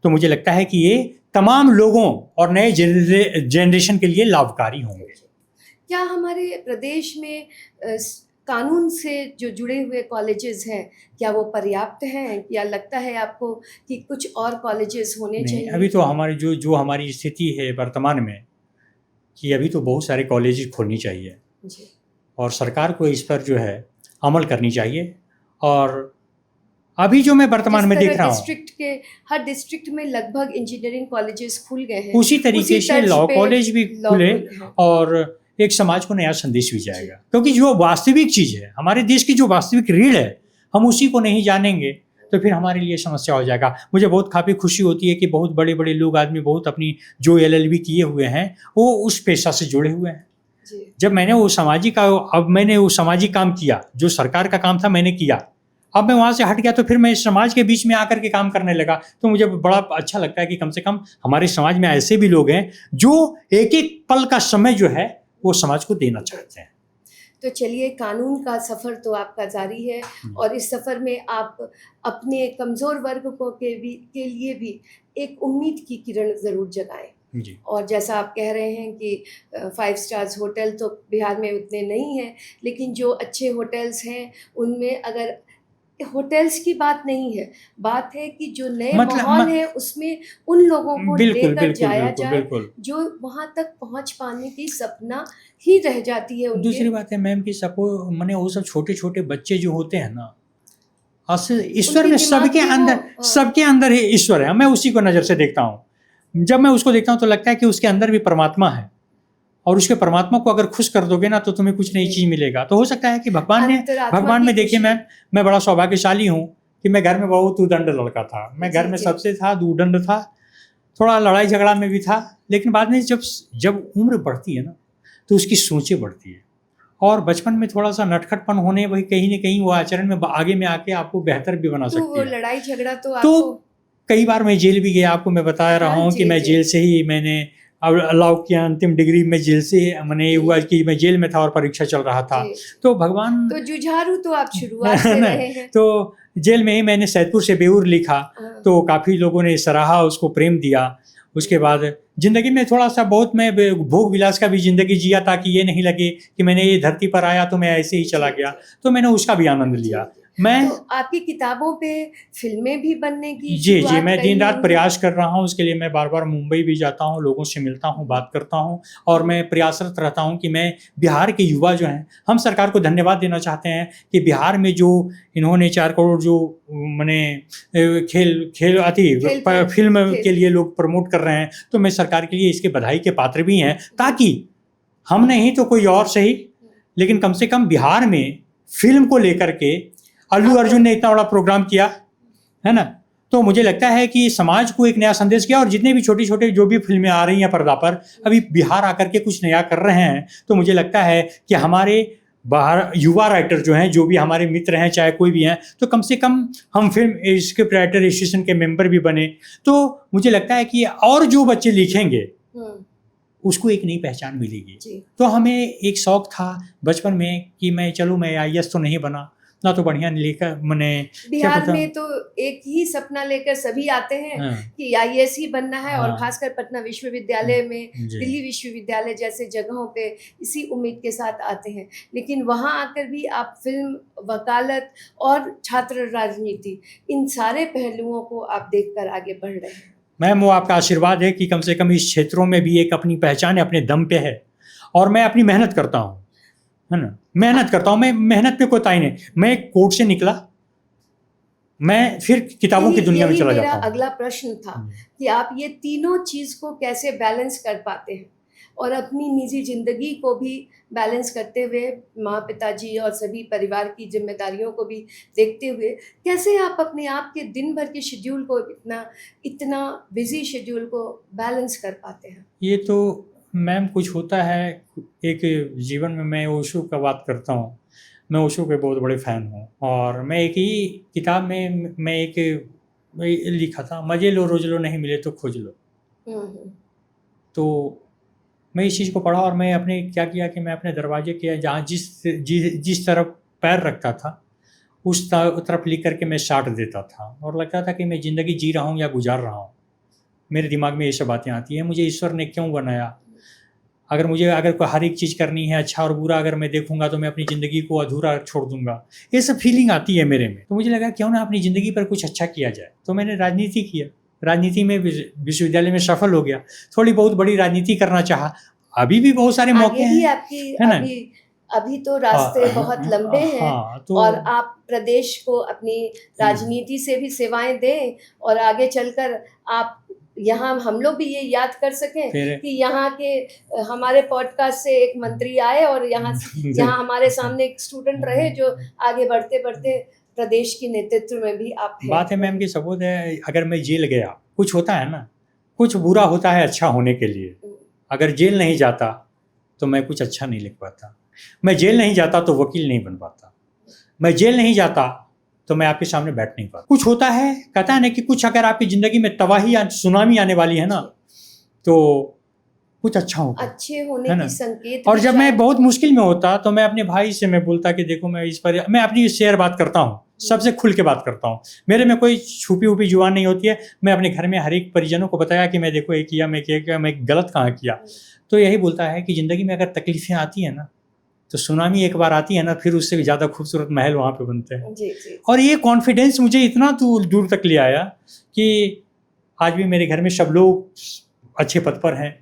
तो मुझे लगता है कि ये तमाम लोगों और नए जनरेशन के लिए लाभकारी होंगे। क्या हमारे प्रदेश में कानून से जो जुड़े हुए कॉलेजेस हैं, क्या वो पर्याप्त हैं, या लगता है आपको कि कुछ और कॉलेजेस होने चाहिए? अभी तो हमारी जो हमारी स्थिति है वर्तमान में, कि अभी तो बहुत सारे कॉलेजेस खोलनी चाहिए जी। और सरकार को इस पर जो है अमल करनी चाहिए। और अभी जो मैं वर्तमान में देख रहा हूँ, हर डिस्ट्रिक्ट में लगभग इंजीनियरिंग कॉलेजेस खुल गए हैं, उसी तरीके से लॉ कॉलेज भी खुले हैं। और एक समाज को नया संदेश भी जाएगा। क्योंकि जो वास्तविक चीज़ है, हमारे देश की जो वास्तविक रीढ़ है, हम उसी को नहीं जानेंगे तो फिर हमारे लिए समस्या हो जाएगा। मुझे बहुत काफ़ी खुशी होती है कि बहुत बड़े बड़े लोग, आदमी बहुत अपनी जो LLB किए हुए हैं वो उस पेशा से जुड़े हुए हैं। जब मैंने वो सामाजिक काम किया, जो सरकार का काम था मैंने किया, अब मैं वहाँ से हट गया तो फिर मैं समाज के बीच में आकर के काम करने लगा। तो मुझे बड़ा अच्छा लगता है कि कम से कम हमारे समाज में ऐसे भी लोग हैं जो एक एक पल का समय जो है वो समाज को देना चाहते हैं। तो चलिए, कानून का सफ़र तो आपका जारी है और इस सफ़र में आप अपने कमज़ोर वर्ग को के लिए भी एक उम्मीद की किरण ज़रूर जगाएं। जी। और जैसा आप कह रहे हैं कि 5 स्टार्स होटल तो बिहार में उतने नहीं हैं, लेकिन जो अच्छे होटल्स हैं उनमें, अगर होटल्स की बात नहीं है, बात है कि जो नए माहौल है उसमें उन लोगों को लेकर जाया जाए जो वहाँ तक पहुँच पाने की सपना ही रह जाती है उनके। दूसरी बात है मैम कि मैंने वो सब छोटे छोटे बच्चे जो होते हैं ना, ईश्वर में सबके अंदर ही ईश्वर है। मैं उसी को नज़र से देखता हूँ। जब मैं उसको देखता हूँ तो लगता है कि उसके अंदर भी परमात्मा है, और उसके परमात्मा को अगर खुश कर दोगे ना तो तुम्हें कुछ नई चीज़ मिलेगा। तो हो सकता है कि भगवान में देखिए, मैं बड़ा सौभाग्यशाली हूँ कि मैं घर में बहुत उदंड लड़का था। मैं घर में सबसे था, उदंड था, थोड़ा लड़ाई झगड़ा में भी था। लेकिन बाद में जब उम्र बढ़ती है ना तो उसकी सोचें बढ़ती है, और बचपन में थोड़ा सा नटखटपन होने वही कहीं ना कहीं वो आचरण में आगे में आके आपको बेहतर भी बना सकती है। तो लड़ाई झगड़ा तो कई बार मैं जेल भी गया। आपको मैं बता रहा हूँ कि मैं जेल से ही मैंने अलाउ किया, अंतिम डिग्री में जेल से मैंने ये हुआ कि मैं जेल में था और परीक्षा चल रहा था। तो भगवान, तो जुझारू तो आप शुरुआत से रहे हैं। तो जेल में ही मैंने सैदपुर से बेऊर लिखा, तो काफ़ी लोगों ने सराहा, उसको प्रेम दिया। उसके बाद ज़िंदगी में थोड़ा सा बहुत मैं भोग विलास का भी ज़िंदगी जिया, ताकि ये नहीं लगे कि मैंने ये धरती पर आया तो मैं ऐसे ही चला गया। तो मैंने उसका भी आनंद लिया। तो आपकी किताबों पे फिल्में भी बनने की जी, मैं दिन रात प्रयास कर रहा हूँ। उसके लिए मैं बार बार मुंबई भी जाता हूँ, लोगों से मिलता हूँ, बात करता हूँ, और मैं प्रयासरत रहता हूँ कि मैं बिहार के युवा जो हैं, हम सरकार को धन्यवाद देना चाहते हैं कि बिहार में जो इन्होंने 4 करोड़ जो मैंने फिल्म के लिए लोग प्रमोट कर रहे हैं, तो मैं सरकार के लिए इसके बधाई के पात्र भी हैं। ताकि हम नहीं तो कोई और सही, लेकिन कम से कम बिहार में फिल्म को लेकर के अल्लू अर्जुन ने इतना बड़ा प्रोग्राम किया है ना, तो मुझे लगता है कि समाज को एक नया संदेश किया। और जितने भी छोटे छोटे जो भी फिल्में आ रही हैं पर्दा पर, अभी बिहार आकर के कुछ नया कर रहे हैं। तो मुझे लगता है कि हमारे बाहर युवा राइटर जो हैं, जो भी हमारे मित्र हैं, चाहे कोई भी हैं, तो कम से कम हम फिल्म स्क्रिप्ट राइटर एसोसिएशन के मेंबर भी बने। तो मुझे लगता है कि और जो बच्चे लिखेंगे उसको एक नई पहचान मिलेगी। तो हमें एक शौक था बचपन में कि मैं IAS तो नहीं बना ना, तो बढ़िया लेकर मैंने बिहार में तो एक ही सपना लेकर सभी आते हैं कि IAS ही बनना है। और खासकर पटना विश्वविद्यालय में, दिल्ली विश्वविद्यालय जैसे जगहों पे इसी उम्मीद के साथ आते हैं। लेकिन वहाँ आकर भी आप फिल्म, वकालत और छात्र राजनीति, इन सारे पहलुओं को आप देखकर आगे बढ़ रहे हैं। मैम, वो आपका आशीर्वाद है कि कम से कम इस क्षेत्रों में भी एक अपनी पहचान अपने दम पे है, और मैं अपनी मेहनत करता हूँ, है ना, मेहनत करता हूँ। मैं मेहनत पे कोताही नहीं। मैं कोर्ट से निकला, मैं फिर किताबों की दुनिया में चला जाता हूँ। मेरा अगला प्रश्न था कि आप ये तीनों चीज़ को कैसे बैलेंस कर पाते हैं। और अपनी निजी ज़िंदगी को भी बैलेंस करते हुए, माँ पिताजी और सभी परिवार की जिम्मेदारियों को भी देखते हुए, कैसे आप अपने आप के दिन भर के शेड्यूल को इतना बिजी शेड्यूल को बैलेंस कर पाते हैं? ये तो मैम कुछ होता है, एक जीवन में मैं ओशो का बात करता हूँ। मैं ओशो के बहुत बड़े फ़ैन हूँ और मैं एक ही किताब में मैं एक लिखा था, मज़े लो रोज लो नहीं मिले तो खोज लो। तो मैं इस चीज़ को पढ़ा और मैं अपने क्या किया कि मैं अपने दरवाजे के जहाँ जिस तरफ पैर रखता था उस तरफ लिख करके मैं साट देता था और लगता था कि मैं ज़िंदगी जी रहा हूँ या गुजार रहा हूँ। मेरे दिमाग में ये सब बातें आती हैं, मुझे ईश्वर ने क्यों बनाया? अगर कोई हर एक चीज़ करनी है, अच्छा और बुरा अगर मैं देखूंगा तो मैं अपनी ज़िंदगी को अधूरा छोड़ दूंगा। ये सब फीलिंग आती है मेरे में। तो मुझे लगा क्यों ना अपनी ज़िंदगी पर कुछ अच्छा किया जाए। तो मैंने राजनीति किया, राजनीति में विश्वविद्यालय में सफल हो गया, थोड़ी बहुत बड़ी राजनीति करना चाहा। अभी भी बहुत सारे मौके आगे भी हैं, आपकी है ना? अभी तो रास्ते बहुत लंबे हैं हाँ, तो और आप प्रदेश को अपनी राजनीति से भी सेवाएं दें और आगे चलकर आप यहाँ हम लोग भी ये याद कर सकें फिर कि यहाँ के हमारे पॉडकास्ट से एक मंत्री आए और यहाँ हमारे सामने एक स्टूडेंट रहे जो आगे बढ़ते बढ़ते प्रदेश की नेतृत्व में भी आप हैं। बात है मैम की सबूत है, अगर मैं जेल गया, कुछ होता है ना, कुछ बुरा होता है अच्छा होने के लिए। अगर जेल नहीं जाता तो मैं कुछ अच्छा नहीं लिख पाता, मैं जेल नहीं जाता तो वकील नहीं बन पाता, मैं जेल नहीं जाता तो मैं आपके सामने बैठ नहीं पाता। कुछ होता है, कहता है ना कि कुछ अगर आपकी ज़िंदगी में तबाही या सुनामी आने वाली है ना तो कुछ अच्छा होगा, अच्छे होने है ना? की संकेत और भी जब मैं शायद- बहुत मुश्किल में होता तो मैं अपने भाई से मैं बोलता कि देखो मैं इस पर मैं अपनी शेयर बात करता हूँ, सबसे खुल के बात करता हूँ, मेरे में कोई छुपी हुई जुबान नहीं होती है। मैं अपने घर में हर एक परिजनों को बताया कि मैं देखो ये किया, मैं किया, मैं गलत कहाँ किया। तो यही बोलता है कि ज़िंदगी में अगर तकलीफ़ें आती हैं ना तो सुनामी एक बार आती है ना, फिर उससे भी ज़्यादा खूबसूरत महल वहाँ पे बनते हैं। जी। और ये कॉन्फिडेंस मुझे इतना दूर तक ले आया कि आज भी मेरे घर में सब लोग अच्छे पद पर हैं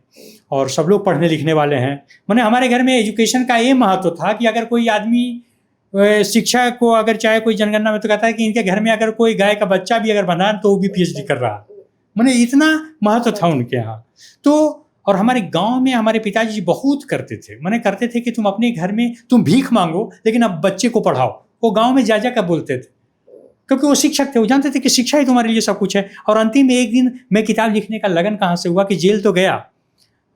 और सब लोग पढ़ने लिखने वाले हैं। माने हमारे घर में एजुकेशन का ये महत्व था कि अगर कोई आदमी शिक्षा को अगर चाहे कोई जनगणना में तो कहता है कि इनके घर में अगर कोई गाय का बच्चा भी अगर बना तो वो भी पीएचडी कर रहा है। माने इतना महत्व था उनके यहाँ। तो और हमारे गांव में हमारे पिताजी बहुत करते थे, माने करते थे कि तुम अपने घर में तुम भीख मांगो लेकिन अब बच्चे को पढ़ाओ। वो गांव में जा कर बोलते थे क्योंकि वो शिक्षक थे, वो जानते थे कि शिक्षा ही तुम्हारे लिए सब कुछ है। और अंतिम में एक दिन मैं किताब लिखने का लगन कहाँ से हुआ कि जेल तो गया।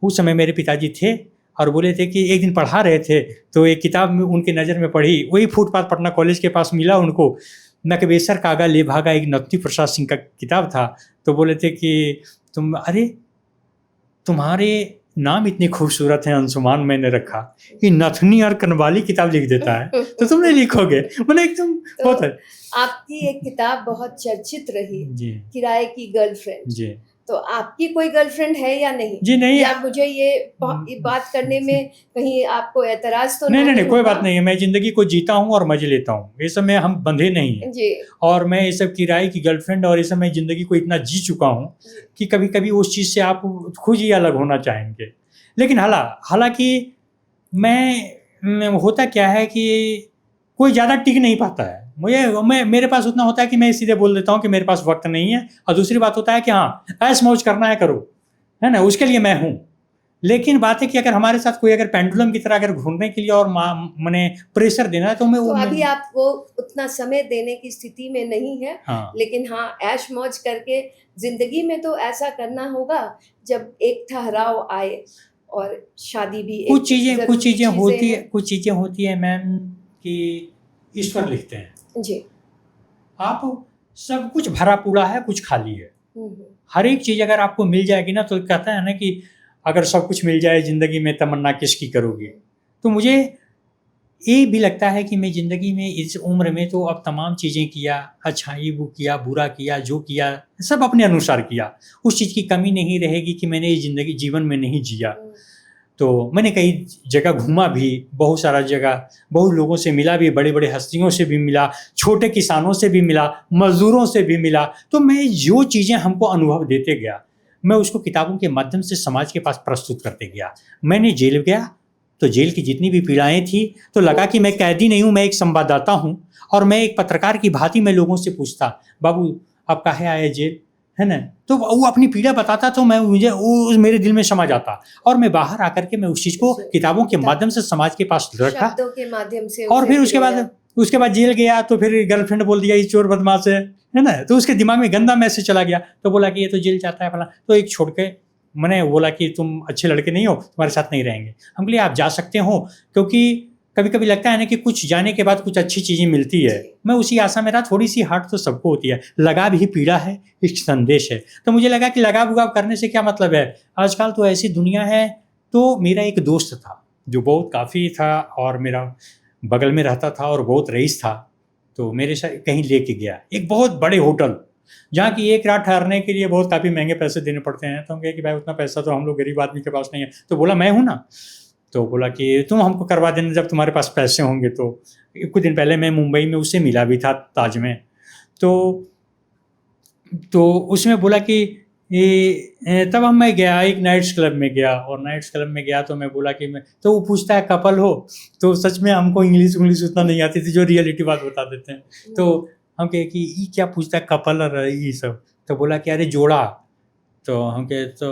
उस समय मेरे पिताजी थे और बोले थे कि एक दिन पढ़ा रहे थे तो एक किताब में उनकी नज़र में पढ़ी, वही फुटपाथ पटना कॉलेज के पास मिला उनको, नकबेसर कागा ले भागा, एक नथनी प्रसाद सिंह का किताब था। तो बोले थे कि तुम्हारे नाम इतने खूबसूरत हैं अंशुमान, मैंने रखा कि नथनी और कनवाली किताब लिख देता है तो तुम नहीं लिखोगे। मैंने एकदम बहुत है। आपकी एक किताब बहुत चर्चित रही जी किराए की गर्लफ्रेंड। जी तो आपकी कोई गर्लफ्रेंड है या नहीं? जी नहीं, या मुझे ये बात करने में कहीं आपको एतराज तो नहीं, कोई होगा? बात नहीं है। मैं जिंदगी को जीता हूँ और मजे लेता हूँ, ये सब में हम बंधे नहीं हैं जी। और मैं ये सब किराए की गर्लफ्रेंड और ये सब मैं जिंदगी को इतना जी चुका हूँ कि कभी कभी उस चीज़ से आप खुद ही अलग होना चाहेंगे। लेकिन हालांकि मैं होता क्या है कि कोई ज़्यादा टिक नहीं पाता है। मेरे पास उतना होता है कि मैं सीधे बोल देता हूँ कि मेरे पास वक्त नहीं है। और दूसरी बात होता है कि हाँ ऐश मौज करना है करो, है ना, उसके लिए मैं हूँ। लेकिन बात है कि अगर हमारे साथ कोई अगर पेंडुलम की तरह अगर घूमने के लिए और मैंने प्रेशर देना है तो मैं तो अभी आप वो उतना समय देने की स्थिति में नहीं है। हाँ। लेकिन हाँ ऐश मौज करके जिंदगी में तो ऐसा करना होगा जब एक ठहराव आए और शादी भी कुछ चीज़ें होती है मैम कि ईश्वर लिखते हैं जी। आप सब कुछ भरा पूरा है, कुछ खाली है। हर एक चीज़ अगर आपको मिल जाएगी ना तो कहता है ना कि अगर सब कुछ मिल जाए ज़िंदगी में तमन्ना किसकी करोगे। तो मुझे ये भी लगता है कि मैं ज़िंदगी में इस उम्र में तो अब तमाम चीज़ें किया, अच्छाई वो किया, बुरा किया, जो किया सब अपने अनुसार किया। उस चीज़ की कमी नहीं रहेगी कि मैंने ये जीवन में नहीं जिया। तो मैंने कई जगह घूमा भी, बहुत सारा जगह, बहुत लोगों से मिला भी, बड़े बड़े हस्तियों से भी मिला, छोटे किसानों से भी मिला, मजदूरों से भी मिला। तो मैं जो चीज़ें हमको अनुभव देते गया मैं उसको किताबों के माध्यम से समाज के पास प्रस्तुत करते गया। मैंने जेल गया तो जेल की जितनी भी पीड़ाएं थी तो लगा कि मैं कैदी नहीं हूँ, मैं एक संवाददाता हूँ और मैं एक पत्रकार की भांति मैं लोगों से पूछता, बाबू आप काहे आए जेल, है ना? तो वो अपनी पीड़ा बताता तो मुझे वो मेरे दिल में समा जाता, और मैं बाहर आकर के मैं उस चीज़ को किताबों के माध्यम से समाज के पास रखा, शब्दों के माध्यम से और उसे फिर पिरोया। उसके बाद जेल गया तो फिर गर्लफ्रेंड बोल दिया ये चोर बदमाश है ना? तो उसके दिमाग में गंदा मैसेज चला गया, तो बोला कि ये तो जेल जाता है फलाना, तो एक छोड़ के मैंने बोला कि तुम अच्छे लड़के नहीं हो, तुम्हारे साथ नहीं रहेंगे। हम बोले आप जा सकते हो, क्योंकि कभी कभी लगता है ना कि कुछ जाने के बाद कुछ अच्छी चीज़ें मिलती है। मैं उसी आशा में रहा, थोड़ी सी हार्ट तो सबको होती है, लगाव ही पीड़ा है, एक संदेश है। तो मुझे लगा कि लगाव उगाव करने से क्या मतलब है, आजकल तो ऐसी दुनिया है। तो मेरा एक दोस्त था जो बहुत काफ़ी था और मेरा बगल में रहता था और बहुत रईस था, तो मेरे साथ कहीं लेके गया एक बहुत बड़े होटल, जहाँ की एक रात ठहरने के लिए बहुत काफ़ी महंगे पैसे देने पड़ते हैं। तो हम कहे कि भाई उतना पैसा तो हम लोग गरीब आदमी के पास नहीं है। तो बोला मैं हूँ ना, तो बोला कि तुम हमको करवा देना जब तुम्हारे पास पैसे होंगे। तो कुछ दिन पहले मैं मुंबई में उससे मिला भी था ताज में, तो उसमें बोला कि तब मैं गया एक नाइट्स क्लब में गया, और नाइट्स क्लब में गया तो मैं बोला कि मैं, तो वो पूछता है कपल हो, तो सच में हमको इंग्लिश उतना नहीं आती थी जो रियलिटी बात बता देते हैं। तो हम कहे कि ये क्या पूछता है कपल और ये सब, तो बोला कि अरे जोड़ा। तो हम कहे तो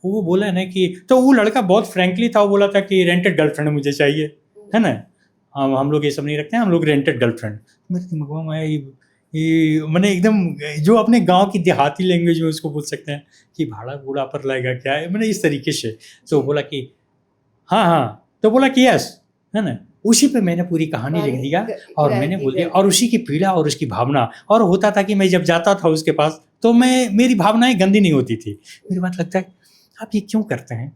वो बोला ना कि, तो वो लड़का बहुत फ्रैंकली था, वो बोला था कि रेंटेड गर्लफ्रेंड मुझे चाहिए, है ना? हम लोग ये सब नहीं रखते हैं, हम लोग रेंटेड गर्लफ्रेंड। मेरे दिमाग में ये मैंने एकदम जो अपने गांव की देहाती लैंग्वेज में उसको पूछ सकते हैं कि भाड़ा बूढ़ा पर लगेगा क्या है, मैंने इस तरीके से। तो बोला कि हाँ हाँ, तो बोला कि यस, है ना? उसी पे मैंने पूरी कहानी लिख दिया और मैंने बोल दिया, और उसी की पीड़ा और उसकी भावना। और होता था कि मैं जब जाता था उसके पास तो मेरी भावनाएं गंदी नहीं होती थी। मेरी बात लगता है आप ये क्यों करते हैं,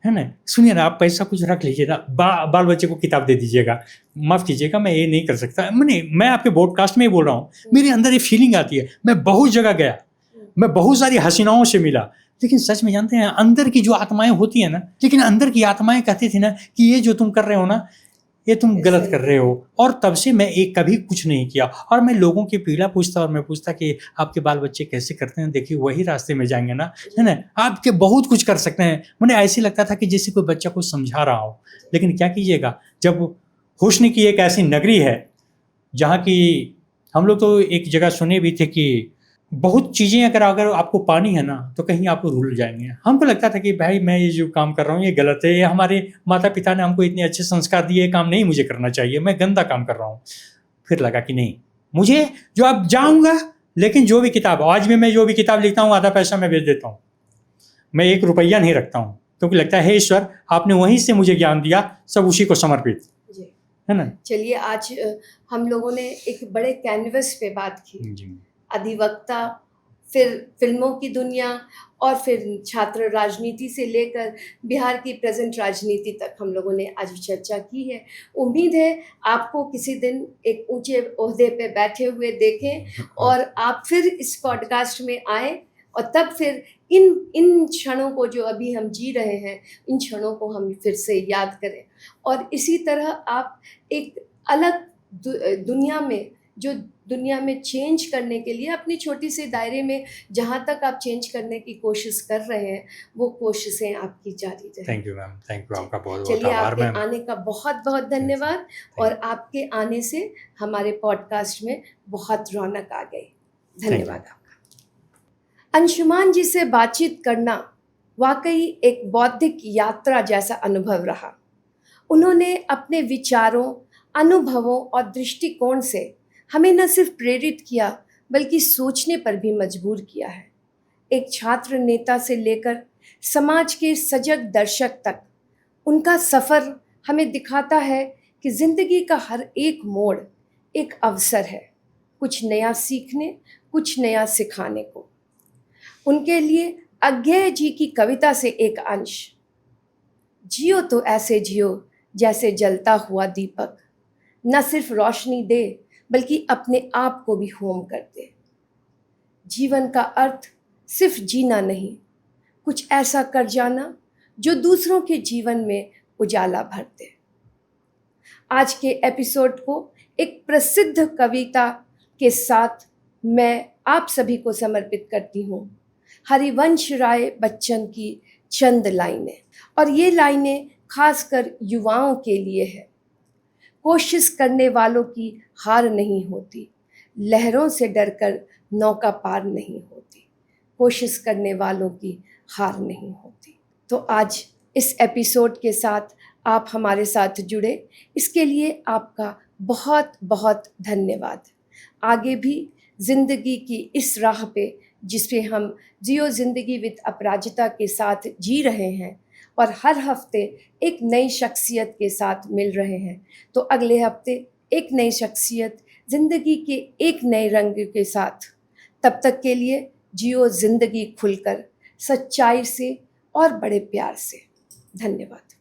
है ना? सुनिए ना, आप पैसा कुछ रख लीजिए ना, बाल बच्चे को किताब दे दीजिएगा। माफ़ कीजिएगा मैं ये नहीं कर सकता। मैं आपके पॉडकास्ट में ही बोल रहा हूँ, मेरे अंदर ये फीलिंग आती है। मैं बहुत जगह गया, मैं बहुत सारी हसीनाओं से मिला, लेकिन सच में जानते हैं अंदर की जो आत्माएं होती है ना, लेकिन अंदर की आत्माएं कहती थी ना कि ये जो तुम कर रहे हो ना, ये तुम गलत कर रहे हो। और तब से मैं एक कभी कुछ नहीं किया, और मैं लोगों की पीड़ा पूछता, और मैं पूछता कि आपके बाल बच्चे कैसे करते हैं, देखिए वही रास्ते में जाएंगे ना, है ना? आपके बहुत कुछ कर सकते हैं। मुझे ऐसे लगता था कि जैसे कोई बच्चा को समझा रहा हो, लेकिन क्या कीजिएगा, जब हुस्न की एक ऐसी नगरी है जहाँ की हम लोग तो एक जगह सुने भी थे कि बहुत चीज़ें अगर आपको पानी है ना तो कहीं आपको रुल जाएंगे। हमको लगता था कि भाई मैं ये जो काम कर रहा हूँ ये गलत है, ये हमारे माता पिता ने हमको इतने अच्छे संस्कार दिए, ये काम नहीं मुझे करना चाहिए, मैं गंदा काम कर रहा हूँ। फिर लगा कि नहीं, मुझे जो अब जाऊँगा, लेकिन जो भी किताब आज भी मैं जो भी किताब लिखता हूँ आधा पैसा मैं बेच देता हूँ, मैं 1 रुपया नहीं रखता हूँ, क्योंकि लगता है हे ईश्वर आपने वहीं से मुझे ज्ञान दिया, सब उसी को समर्पित, है ना? चलिए आज हम लोगों ने एक बड़े कैनवस पे बात की, जी। अधिवक्ता, फिर फिल्मों की दुनिया, और फिर छात्र राजनीति से लेकर बिहार की प्रेजेंट राजनीति तक हम लोगों ने आज चर्चा की है। उम्मीद है आपको किसी दिन एक ऊंचे ओहदे पे बैठे हुए देखें और आप फिर इस पॉडकास्ट में आएँ, और तब फिर इन क्षणों को जो अभी हम जी रहे हैं, इन क्षणों को हम फिर से याद करें। और इसी तरह आप एक अलग दुनिया में, जो दुनिया में चेंज करने के लिए अपनी छोटी से दायरे में जहाँ तक आप चेंज करने की कोशिश कर रहे हैं, वो कोशिशें आपकी जारी रहें। Thank you ma'am, thank you, आपका बहुत बहुत चलिए आभार आपके मैम। आने का बहुत बहुत धन्यवाद, और आपके आने से हमारे पॉडकास्ट में बहुत रौनक आ गई। धन्यवाद आपका। अंशुमान जी से बातचीत करना वाकई एक बौद्धिक यात्रा जैसा अनुभव रहा। उन्होंने अपने विचारों, अनुभवों और दृष्टिकोण से हमें न सिर्फ प्रेरित किया बल्कि सोचने पर भी मजबूर किया है। एक छात्र नेता से लेकर समाज के सजग दर्शक तक उनका सफ़र हमें दिखाता है कि ज़िंदगी का हर एक मोड़ एक अवसर है, कुछ नया सीखने, कुछ नया सिखाने को। उनके लिए अज्ञेय जी की कविता से एक अंश, जियो तो ऐसे जियो जैसे जलता हुआ दीपक, न सिर्फ रोशनी दे बल्कि अपने आप को भी होम कर दे। जीवन का अर्थ सिर्फ जीना नहीं, कुछ ऐसा कर जाना जो दूसरों के जीवन में उजाला भर दे। आज के एपिसोड को एक प्रसिद्ध कविता के साथ मैं आप सभी को समर्पित करती हूँ, हरिवंश राय बच्चन की चंद लाइनें। और ये लाइनें खासकर युवाओं के लिए है। कोशिश करने वालों की हार नहीं होती, लहरों से डरकर नौका पार नहीं होती। कोशिश करने वालों की हार नहीं होती। तो आज इस एपिसोड के साथ आप हमारे साथ जुड़े, इसके लिए आपका बहुत बहुत धन्यवाद। आगे भी ज़िंदगी की इस राह पे जिस पे हम जियो ज़िंदगी विद अपराजिता के साथ जी रहे हैं और हर हफ्ते एक नई शख्सियत के साथ मिल रहे हैं, तो अगले हफ्ते एक नई शख्सियत ज़िंदगी के एक नए रंग के साथ। तब तक के लिए जियो ज़िंदगी खुलकर, सच्चाई से और बड़े प्यार से। धन्यवाद।